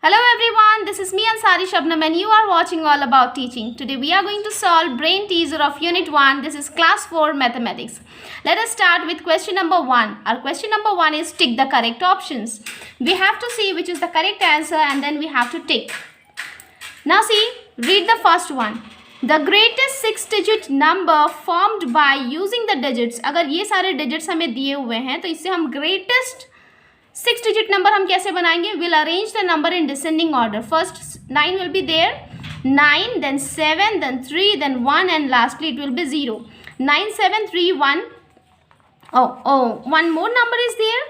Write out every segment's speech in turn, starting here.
Hello everyone, this is me Ansari Shabnam and you are watching All About Teaching. Today we are going to solve brain teaser of Unit 1. This is Class 4 Mathematics. Let us start with question number 1. Our question number 1 is tick the correct options. We have to see which is the correct answer and then we have to tick. Now see, read the first one. The greatest 6-digit number formed by using the digits. अगर ये सारे digits हमें दिए हुए हैं तो इससे हम greatest 6-digit number हम कैसे बनाएंगे? We'll arrange the number in descending order. First 9 will be there, 9, then 7, then 3, then 1, and lastly it will be 0. 9, 7, 3, 1. One more number is there,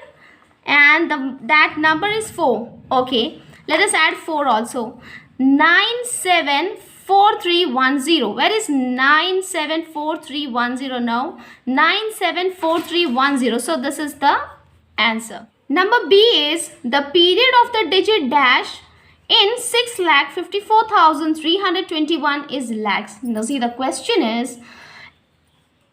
and that number is 4. Okay, let us add 4 also. 9, 7, 4, 3, 1, 0. Where is 9, 7, 4, 3, 1, 0 now? 9, 7, 4, 3, 1, 0. So this is the answer. Number B is the period of the digit dash in 6,54,321 is lakhs. Now see the question is,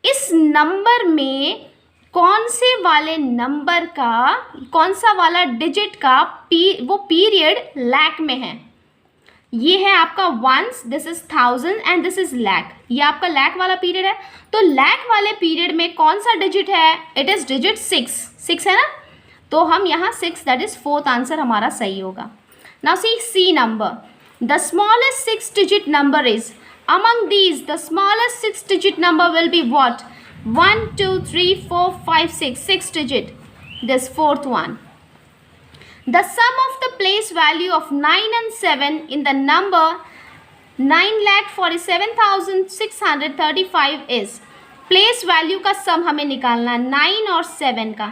इस number में कौन से वाले number का कौन सा वाला digit का वो पीरियड लैख में है? ये है आपका ones, this is 1000 and this is lakh. ये आपका लैख वाला पीरियड है. तो लैख वाले पीरियड में कौन सा डिजिट है? इट इज डिजिट 6 है ना. तो हम यहाँ 6 दैट इज 4th आंसर हमारा सही होगा. Now see see number. The smallest 6-digit number is among these the smallest 6-digit number will be what? 1 2 3 4 5 6 digit. This 4th one. The sum of the place value of 9 and 7 in the number 9,47,635 is. Place value का सम हमें निकालना है 9 और 7 का.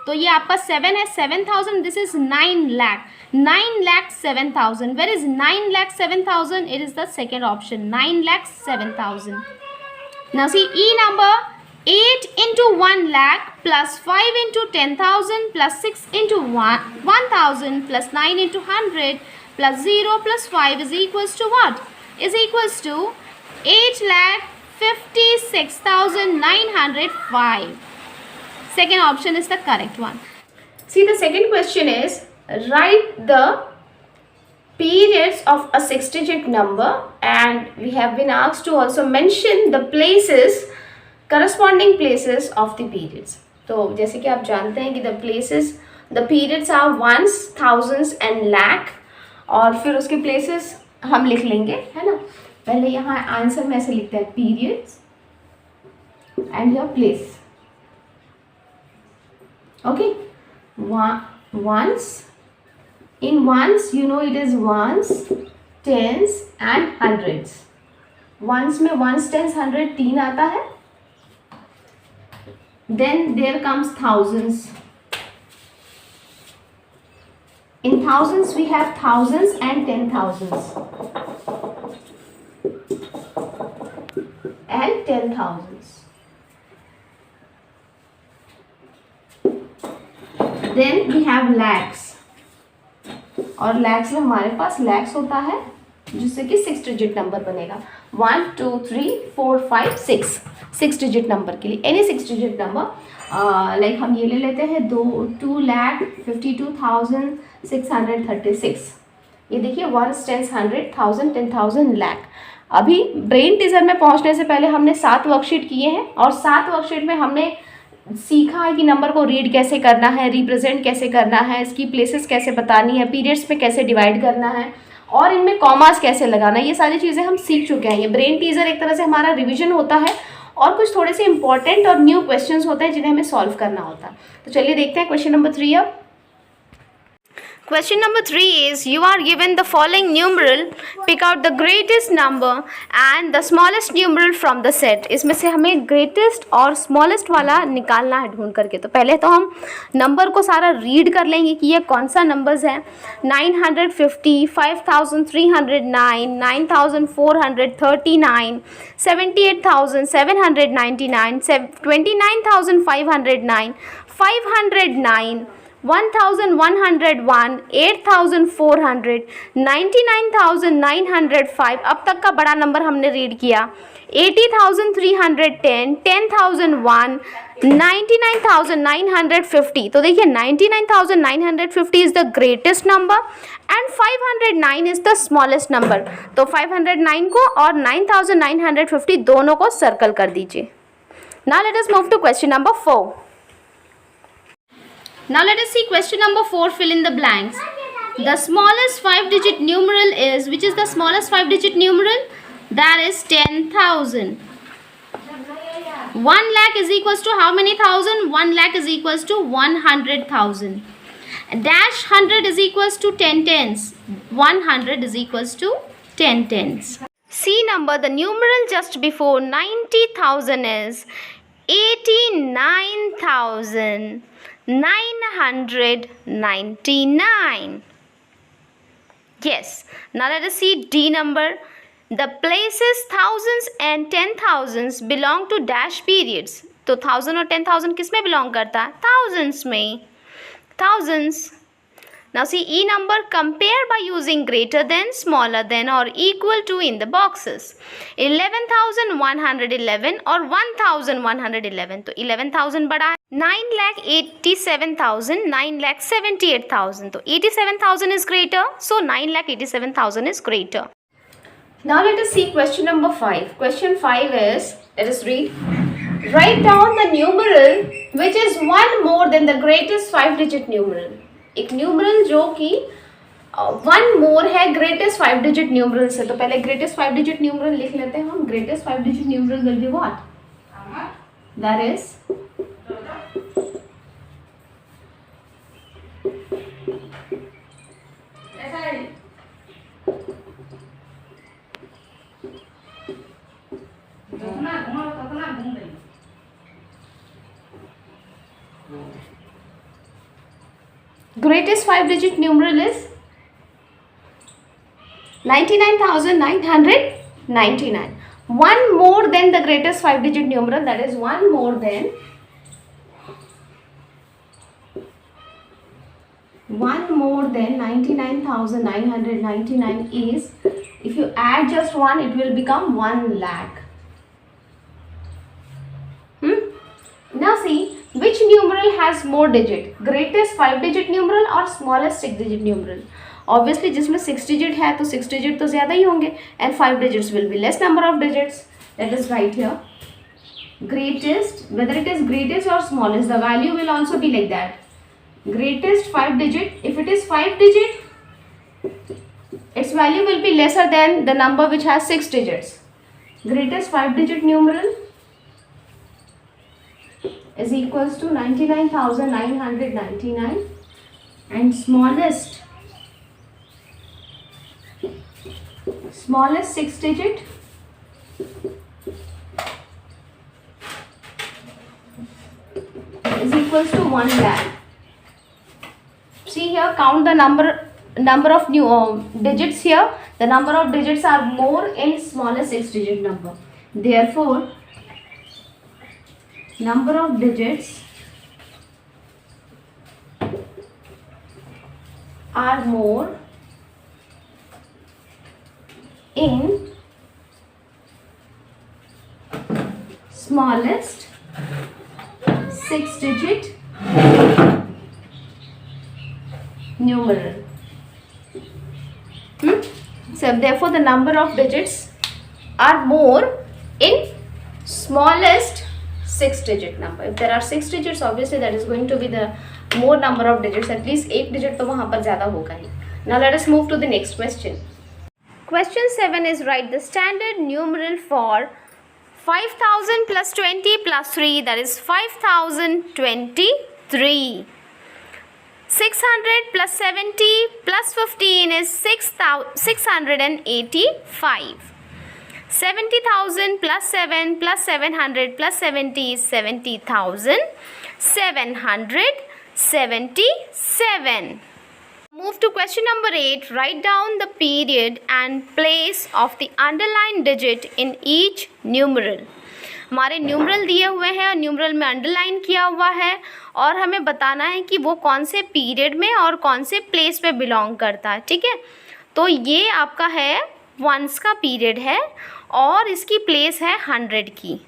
तो ये आपका 7 है, 7,000. This is 9 lakh. 9,07,000. Where is 9,07,000? It is the second option. 9,07,000. Now see E number. 8 into 1 lakh plus 5 into 10,000 plus 6 into 1,000 plus 9 into 100 plus 0 plus 5 is equals to what? Is equals to 8,56,905. Second option is the correct one. See, the second question is, write the periods of a 6-digit number, and we have been asked to also mention the places, corresponding places of the periods. तो जैसे कि आप जानते हैं कि the periods are ones, thousands and lakh, और फिर उसके places हम लिख लेंगे, है ना. पहले यहाँ आंसर में ऐसे लिखते हैं periods and your place. Okay, ones. In ones, you know it is ones, tens and hundreds. Ones में ones, tens, hundred तीन आता है. Then there comes thousands. In thousands we have thousands and 10,000s and 10,000s. Then we have lakhs. और lakhs में हमारे पास lakhs होता है जिससे कि 6-digit नंबर बनेगा. 1 2 3 4 5 6 digit नंबर के लिए एनी 6-digit नंबर. लाइक हम ये ले लेते हैं 2,52,636. ये देखिए 1 10 100 1000 10,000 लाख. अभी ब्रेन टीजर में पहुंचने से पहले हमने 7 वर्कशीट किए हैं और 7 वर्कशीट में हमने सीखा है कि नंबर को रीड कैसे करना है, रिप्रेजेंट कैसे करना है, इसकी प्लेसेस कैसे बतानी है, पीरियड्स में कैसे डिवाइड करना है और इनमें कॉमास कैसे लगाना है. ये सारी चीज़ें हम सीख चुके हैं. ये ब्रेन टीजर एक तरह से हमारा रिवीजन होता है और कुछ थोड़े से इंपॉर्टेंट और न्यू क्वेश्चंस होते हैं जिन्हें हमें सॉल्व करना होता है. तो चलिए देखते हैं क्वेश्चन नंबर 3 अब. Question number 3 is, you are given the following numeral, pick out the greatest number and the smallest numeral from the set. इसमें से हमें greatest और smallest वाला निकालना है ढूंढ करके. तो पहले तो हम नंबर को सारा रीड कर लेंगे कि ये कौन सा नंबर्स है. 950, 5,309, 9,439, 78,799, 29,509, 509, 1101, 8400, 99,905, अब तक का बड़ा नंबर हमने रीड किया, 80,310, 10,001, 99,950. तो देखिए 99,950 is the greatest number and 509 is the smallest number. तो 509 को और 9,950 दोनों को सर्कल कर दीजिए. Now let us move to question number 4. Now let us see question number 4, fill in the blanks. The smallest 5-digit numeral is, which is the smallest 5-digit numeral? That is 10,000. 1 lakh is equals to how many thousand? 1 lakh is equals to 100,000. Dash 100 is equals to 10 tens. 100 is equals to 10 tens. C number, the numeral just before 90,000 is 89,999. Yes. Now let us see D number. The places thousands and 10,000s belong to dash periods. तो 1000 और 10,000 किस में belong करता है? Thousands में. Thousands. Now see E number, compare by using greater than, smaller than or equal to in the boxes. 11,111 और 1,111. तो 11,000 बड़ा है. 9,87,000, 9,78,000. तो 87,000 is greater. So 9,87,000 is greater. Now let us see question number 5. Question 5 is, let us read. Write down the numeral which is one more than the greatest 5-digit numeral. एक numeral जो कि 1 मोर है greatest 5-digit numeral से. तो पहले greatest 5-digit numeral लिख लेते हैं हम. Greatest 5-digit numeral will be what? That is greatest 5-digit numeral is 99,999. One more than the greatest 5-digit numeral, that is one more than 99,999 is, if you add just 1 it will become 1 lakh. Now see, which numeral has more digit? Greatest 5-digit numeral or smallest 6-digit numeral? Obviously जिसमें 6 digit है तो 6 digit तो ज़्यादा ही होंगे and 5 digits will be less number of digits. Let us write here. Greatest, whether it is greatest or smallest, the value will also be like that. Greatest 5-digit, if it is 5-digit, its value will be lesser than the number which has 6 digits. Greatest 5-digit numeral is equals to 99,999 and smallest 6 digit is equals to 1 lakh. See here, count the number of new digits here. The number of digits are more in smallest 6-digit number. Therefore, number of digits are more in smallest 6-digit numeral. So therefore the number of digits are more in smallest 6-digit number. If there are 6 digits, obviously that is going to be the more number of digits. At least 1 digit तो वहाँ पर ज़्यादा होगा ही. Now let us move to the next question. Question 7 is, write the standard numeral for 5,000 plus 20 plus 3, that is 5,023. 600 plus 70 plus 15 is 685. 70,000 plus 7 plus 700 plus 70 is 70,777. Move to question number 8. Write down the period and place of the underlined digit in each numeral. हमारे numeral दिए हुए हैं और numeral में underline किया हुआ है और हमें बताना है कि वो कौन से पीरियड में और कौन से प्लेस पे बिलोंग करता है, ठीक है। तो ये आपका है वंस का पीरियड है और इसकी प्लेस है 100 की,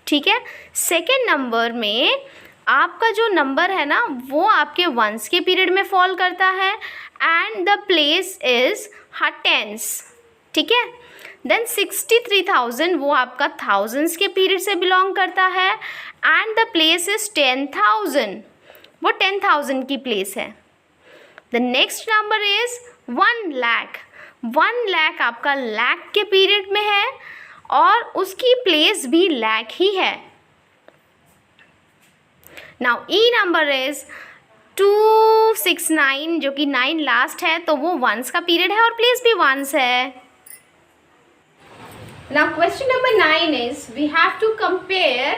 ठीक है। सेकेंड नंबर में आपका जो नंबर है ना वो आपके वंस के पीरियड में फॉल करता है and the place is tens, ठीक है। देन 63,000 वो आपका थाउजेंड्स के पीरियड से बिलोंग करता है एंड द प्लेस इज़ 10,000, वो 10,000 की प्लेस है। The next number is 1 lakh, 1 lakh आपका लाख के पीरियड में है और उसकी प्लेस भी लाख ही है। नाउ ई नंबर इज़ 269 जो कि 9 लास्ट है, तो वो वंस का पीरियड है और प्लेस भी वंस है। Now question number 9 is we have to compare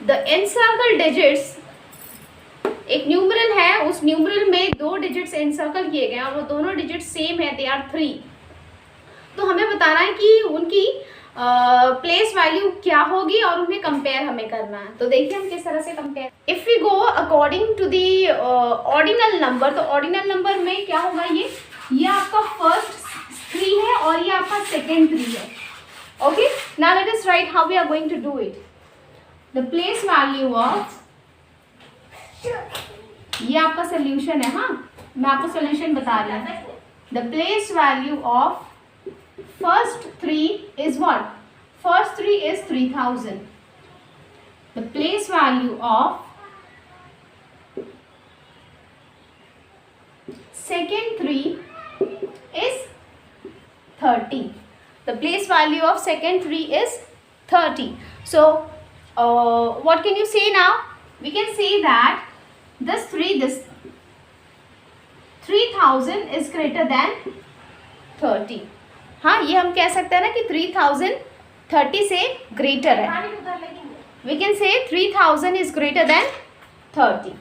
the encircle digits। एक न्यूमरल है, उस न्यूमरल में 2 डिजिट्स एनसर्कल किए गए और वो दोनों डिजिट सेम है, दे आर 3। तो हमें बताना है कि उनकी प्लेस वैल्यू क्या होगी और उन्हें कंपेयर हमें करना है। तो देखिए हम किस तरह से compare, if we go according to the ordinal number, तो ऑर्डिनल नंबर में क्या होगा, ये आपका फर्स्ट 3 है और ये आपका सेकेंड 3 है। Okay, now let us write how we are going to do it. The place value of, ये आपका सोल्यूशन है, हाँ मैं आपको सोल्यूशन बता रही हूँ। The place value of first 3 is what? First 3 is 3,000. The place value of second 3 is 30. The place value of second 3 is 30. So what can you say now? We can say that this 3,000 is greater than 30. हाँ, ये हम कह सकते हैं ना कि 3,000 30 से greater है। We can say 3,000 is greater than 30.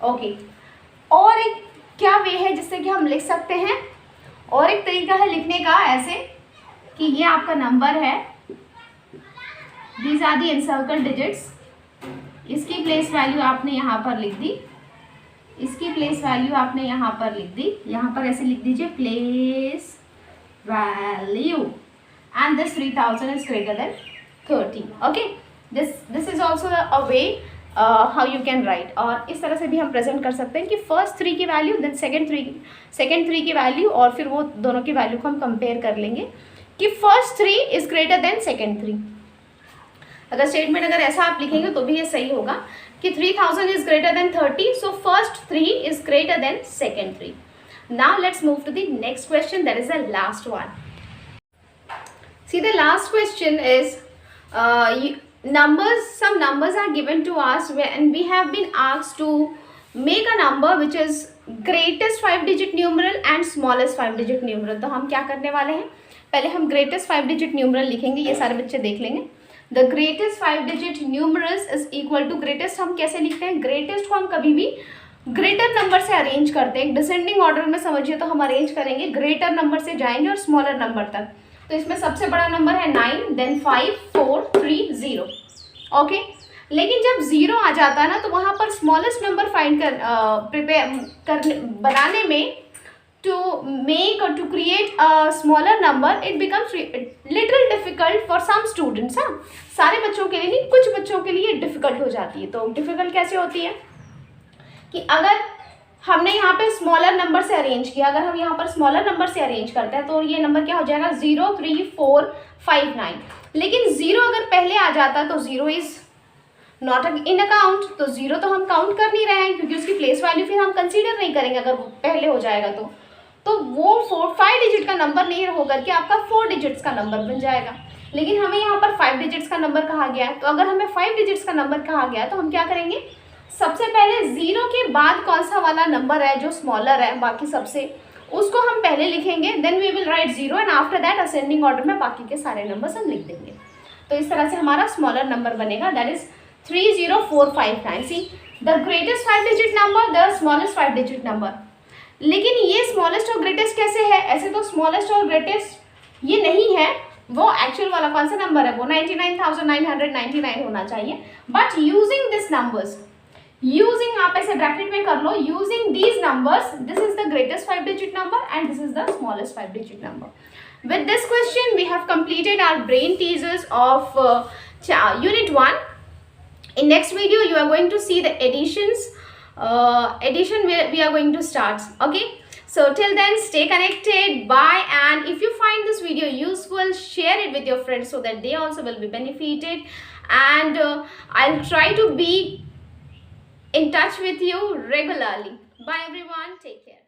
Okay. और एक क्या वे है जिससे कि हम लिख सकते हैं, और एक तरीका है लिखने का ऐसे कि ये आपका नंबर है, these are the encircled digits, इसकी प्लेस वैल्यू आपने यहाँ पर लिख दी, इसकी प्लेस वैल्यू आपने यहाँ पर लिख दी, यहाँ पर ऐसे लिख दीजिए place value and this 3,000 is greater than 30। Okay, this is also a way how you can write. और इस तरह से भी हम प्रेजेंट कर सकते हैं कि फर्स्ट 3 की वैल्यू देन सेकेंड 3 की वैल्यू और फिर वो दोनों की वैल्यू को हम कंपेयर कर लेंगे कि first 3 is greater than second 3। अगर स्टेटमेंट अगर ऐसा आप लिखेंगे तो भी ये सही होगा कि 3,000 is greater than 30, so first 3 is greater than second 3। Now let's move to the next question, that is the last one. See the last question is some numbers are given to us and we have been asked to make a number which is greatest 5 digit numeral and smallest 5 digit numeral। तो हम क्या करने वाले हैं, पहले हम greatest 5 digit numeral लिखेंगे, ये सारे बच्चे देख लेंगे। The greatest 5 digit numerals is equal to, greatest हम कैसे लिखते हैं, ग्रेटेस्ट को हम कभी भी ग्रेटर नंबर से अरेंज करते हैं, डिसेंडिंग ऑर्डर में समझिए तो हम अरेंज करेंगे, ग्रेटर नंबर से जाएंगे और स्मॉलर नंबर तक। तो इसमें सबसे बड़ा नंबर है 9, देन 5 4 3 0। ओके, लेकिन जब 0 आ जाता है ना तो वहाँ पर स्मॉलेस्ट नंबर फाइंड बनाने में to make or to create a smaller number it becomes little difficult for some students। हाँ, सारे बच्चों के लिए नहीं, कुछ बच्चों के लिए डिफ़िकल्ट हो जाती है। तो डिफ़िकल्ट कैसे होती है कि अगर हमने यहाँ पे स्मॉलर नंबर से अरेंज किया, अगर हम यहाँ पर स्मॉलर नंबर से अरेंज करते हैं तो ये नंबर क्या हो जाएगा 0 3 4 5 9। लेकिन 0 अगर पहले आ जाता तो 0 इज़ नॉट इन अकाउंट, तो 0 तो हम काउंट कर नहीं रहे हैं क्योंकि उसकी प्लेस वैल्यू फिर हम कंसीडर नहीं करेंगे अगर वो पहले हो जाएगा तो वो 5 डिजिट का नंबर नहीं होकर के आपका 4 डिजिट्स का नंबर बन जाएगा। लेकिन हमें यहाँ पर 5 डिजिट्स का नंबर कहा गया है, तो अगर हमें 5 डिजिट्स का नंबर कहा गया है तो हम क्या करेंगे, सबसे पहले 0 के बाद कौन सा वाला नंबर है जो स्मॉलर है बाकी सबसे, उसको हम पहले लिखेंगे, then we will write 0 and after that ascending order में बाकी के सारे नंबर्स हम लिख देंगे। तो इस तरह से हमारा स्मॉलर नंबर बनेगा, that is 30459। See the greatest 5 digit number, the smallest 5 digit number. लेकिन ये स्मॉलेस्ट और ग्रेटेस्ट कैसे है, ऐसे तो स्मॉलेस्ट और ग्रेटेस्ट ये नहीं है, वो एक्चुअल वाला कौन सा नंबर है, वो 99,999 होना चाहिए. But using this numbers, using, आप ऐसे ब्रैकेट में कर लो, using these numbers, this is the greatest 5 digit number and this is the smallest 5 digit number. With this question we have completed our brain teasers of unit 1. In next video you are going to see the additions, addition we are going to start. Okay, so till then stay connected, bye. And if you find this video useful, share it with your friends so that they also will be benefited. And I'll try to be in touch with you regularly. Bye everyone, take care.